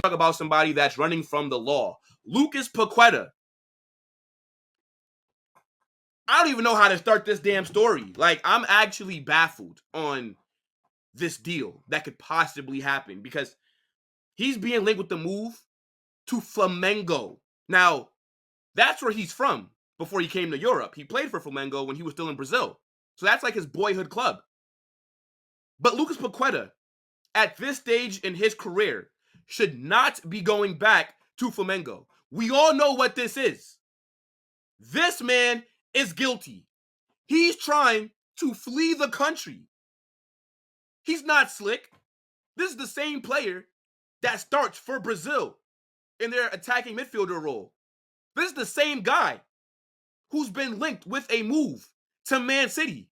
Talk about somebody that's running from the law. Lucas Paqueta. I don't even know how to start this damn story. Like, I'm actually baffled on this deal that could possibly happen because he's being linked with the move to Flamengo. Now, that's where he's from before he came to Europe. He played for Flamengo when he was still in Brazil. So that's like his boyhood club. But Lucas Paqueta, at this stage in his career, should not be going back to Flamengo. We all know what this is. This man is guilty. He's trying to flee the country. He's not slick. This is the same player that starts for Brazil in their attacking midfielder role. This is the same guy who's been linked with a move to Man City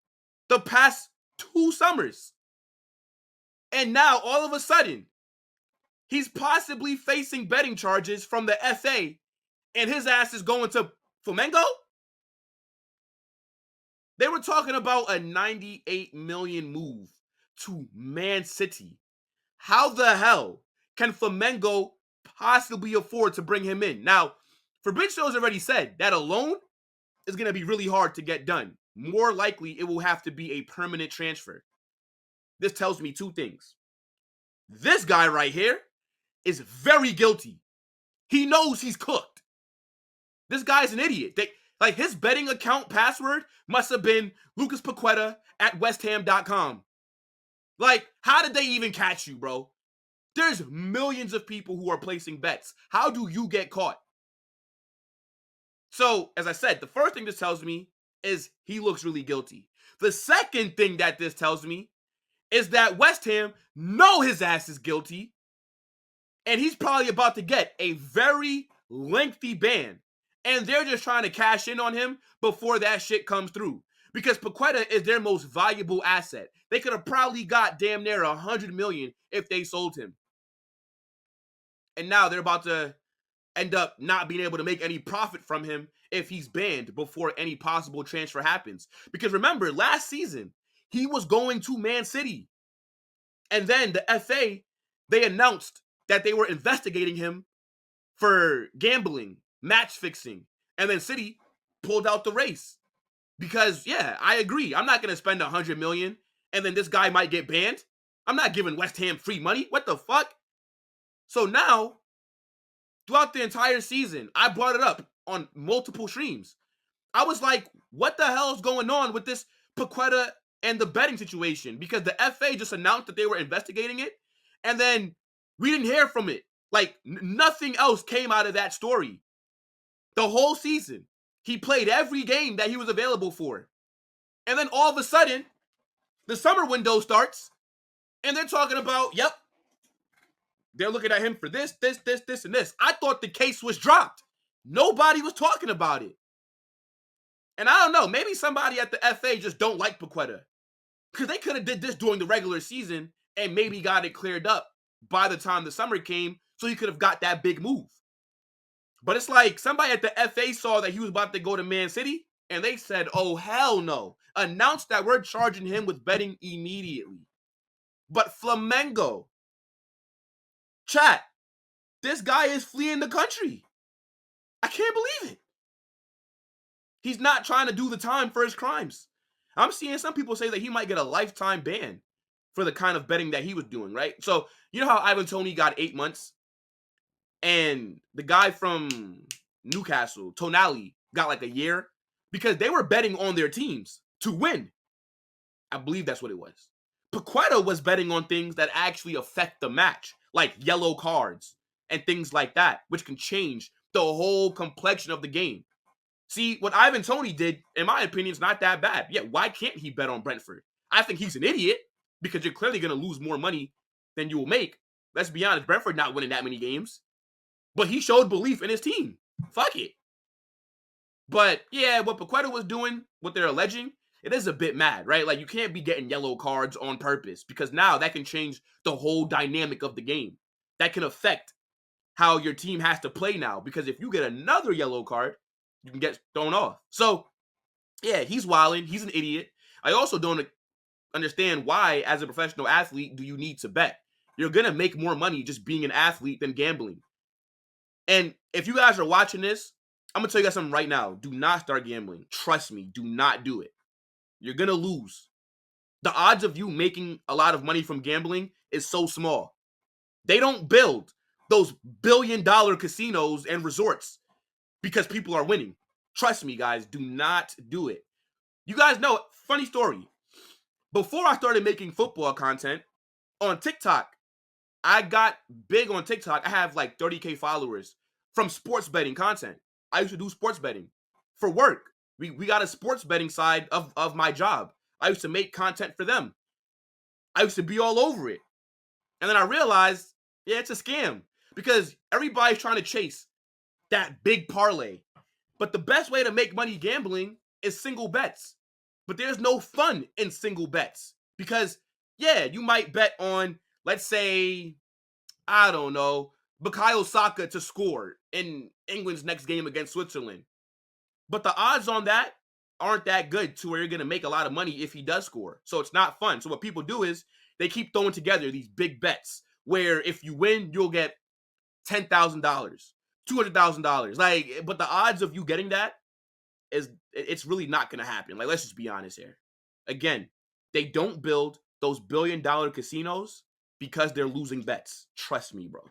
the past 2 summers. And now, all of a sudden, he's possibly facing betting charges from the FA, and his ass is going to Flamengo? They were talking about a 98 million move to Man City. How the hell can Flamengo possibly afford to bring him in? Now, Fabrizio's already said that a loan is going to be really hard to get done. More likely, it will have to be a permanent transfer. This tells me 2 things. This guy right here is very guilty. He knows he's cooked. This guy's an idiot. Like, his betting account password must have been Lucas Paqueta at westham.com. Like, how did they even catch you, bro? There's millions of people who are placing bets. How do you get caught? So, as I said, the first thing this tells me is he looks really guilty. The second thing that this tells me is that West Ham know his ass is guilty, and he's probably about to get a very lengthy ban. And they're just trying to cash in on him before that shit comes through. Because Paqueta is their most valuable asset. They could have probably got damn near 100 million if they sold him. And now they're about to end up not being able to make any profit from him if he's banned before any possible transfer happens. Because remember, last season, he was going to Man City. And then the FA, they announced that they were investigating him for gambling, match fixing, and then City pulled out the race. Because, yeah, I agree. I'm not going to spend 100 million and then this guy might get banned. I'm not giving West Ham free money. What the fuck? So now, throughout the entire season, I brought it up on multiple streams. I was like, what the hell is going on with this Paqueta and the betting situation? Because the FA just announced that they were investigating it, and then we didn't hear from it. Like, nothing else came out of that story. The whole season, he played every game that he was available for. And then all of a sudden, the summer window starts, and they're talking about, yep, they're looking at him for this, and this. I thought the case was dropped. Nobody was talking about it. And I don't know, maybe somebody at the FA just don't like Paqueta. Because they could have did this during the regular season and maybe got it cleared up by the time the summer came so he could have got that big move. But it's like somebody at the FA saw that he was about to go to Man City and they said, oh, hell no. Announced that we're charging him with betting immediately. But Flamengo, chat, this guy is fleeing the country. I can't believe it. He's not trying to do the time for his crimes. I'm seeing some people say that he might get a lifetime ban for the kind of betting that he was doing, right? So, you know how Ivan Toney got 8 months? And the guy from Newcastle, Tonali, got like a year? Because they were betting on their teams to win. I believe that's what it was. Paqueta was betting on things that actually affect the match, like yellow cards and things like that, which can change the whole complexion of the game. See, what Ivan Toney did, in my opinion, is not that bad. Yeah, why can't he bet on Brentford? I think he's an idiot because you're clearly going to lose more money than you will make. Let's be honest, Brentford not winning that many games. But he showed belief in his team. Fuck it. But, yeah, what Paqueta was doing, what they're alleging, it is a bit mad, right? Like, you can't be getting yellow cards on purpose because now that can change the whole dynamic of the game. That can affect how your team has to play now because if you get another yellow card, you can get thrown off. So, yeah, he's wilding. He's an idiot. I also don't understand why, as a professional athlete, do you need to bet. You're going to make more money just being an athlete than gambling. And if you guys are watching this, I'm going to tell you guys something right now. Do not start gambling. Trust me, do not do it. You're going to lose. The odds of you making a lot of money from gambling is so small. They don't build those billion-dollar casinos and resorts because people are winning. Trust me, guys, do not do it. You guys know, funny story. Before I started making football content on TikTok, I got big on TikTok. I have like 30K followers from sports betting content. I used to do sports betting for work. We got a sports betting side of my job. I used to make content for them. I used to be all over it. And then I realized, yeah, it's a scam because everybody's trying to chase that big parlay. But the best way to make money gambling is single bets. But there's no fun in single bets because, yeah, you might bet on, let's say, I don't know, Bukayo Saka to score in England's next game against Switzerland. But the odds on that aren't that good to where you're going to make a lot of money if he does score. So it's not fun. So what people do is they keep throwing together these big bets where if you win, you'll get $10,000, $200,000. Like, but the odds of you getting that it's really not going to happen. Like, let's just be honest here. Again, they don't build those billion-dollar casinos because they're losing bets. Trust me, bro.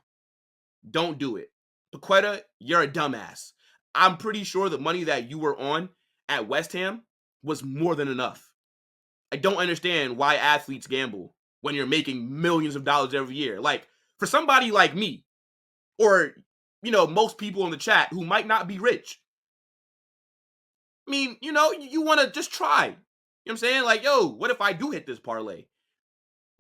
Don't do it. Paqueta, you're a dumbass. I'm pretty sure the money that you were on at West Ham was more than enough. I don't understand why athletes gamble when you're making millions of dollars every year. Like, for somebody like me, or, most people in the chat who might not be rich, I mean, you want to just try. You know what I'm saying? Like, yo, what if I do hit this parlay?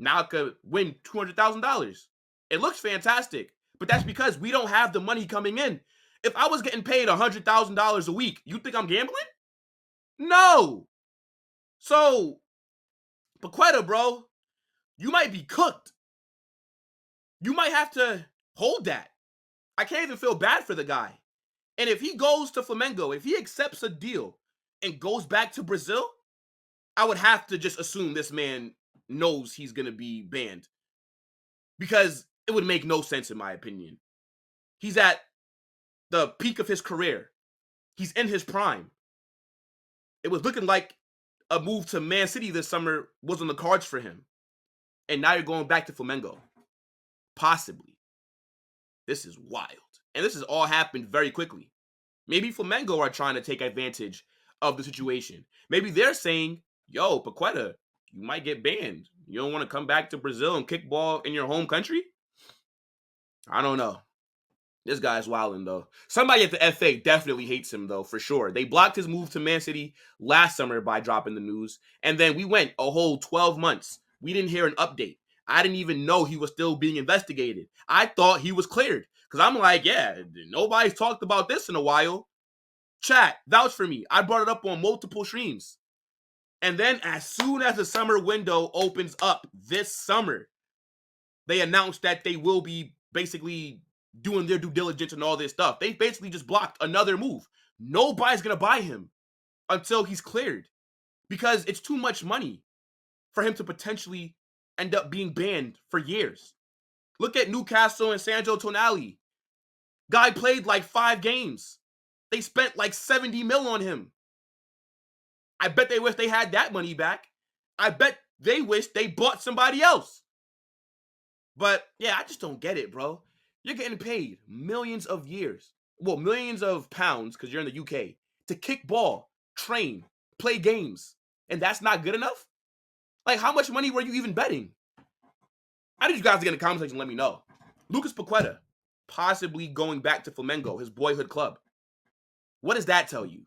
Now I could win $200,000. It looks fantastic, but that's because we don't have the money coming in. If I was getting paid $100,000 a week, you think I'm gambling? No. So, Paqueta, bro, you might be cooked. You might have to hold that. I can't even feel bad for the guy. And if he goes to Flamengo, if he accepts a deal and goes back to Brazil, I would have to just assume this man knows he's going to be banned. Because it would make no sense in my opinion. He's at the peak of his career. He's in his prime. It was looking like a move to Man City this summer was on the cards for him. And now you're going back to Flamengo. Possibly. This is wild. And this has all happened very quickly. Maybe Flamengo are trying to take advantage of the situation. Maybe they're saying, yo, Paqueta, you might get banned. You don't want to come back to Brazil and kick ball in your home country? I don't know. This guy's wilding, though. Somebody at the FA definitely hates him, though, for sure. They blocked his move to Man City last summer by dropping the news. And then we went a whole 12 months. We didn't hear an update. I didn't even know he was still being investigated. I thought he was cleared. Because I'm like, yeah, nobody's talked about this in a while. Chat, vouch for me. I brought it up on multiple streams. And then as soon as the summer window opens up this summer, they announced that they will be basically doing their due diligence and all this stuff. They basically just blocked another move. Nobody's going to buy him until he's cleared because it's too much money for him to potentially end up being banned for years. Look at Newcastle and Sandro Tonali. Guy played like 5 games. They spent like 70 mil on him. I bet they wish they had that money back. I bet they wish they bought somebody else. But yeah, I just don't get it, bro. You're getting paid millions of pounds, because you're in the UK, to kick ball, train, play games. And that's not good enough? Like, how much money were you even betting? I need you guys to get in the comment section and let me know. Lucas Paqueta, possibly going back to Flamengo, his boyhood club. What does that tell you?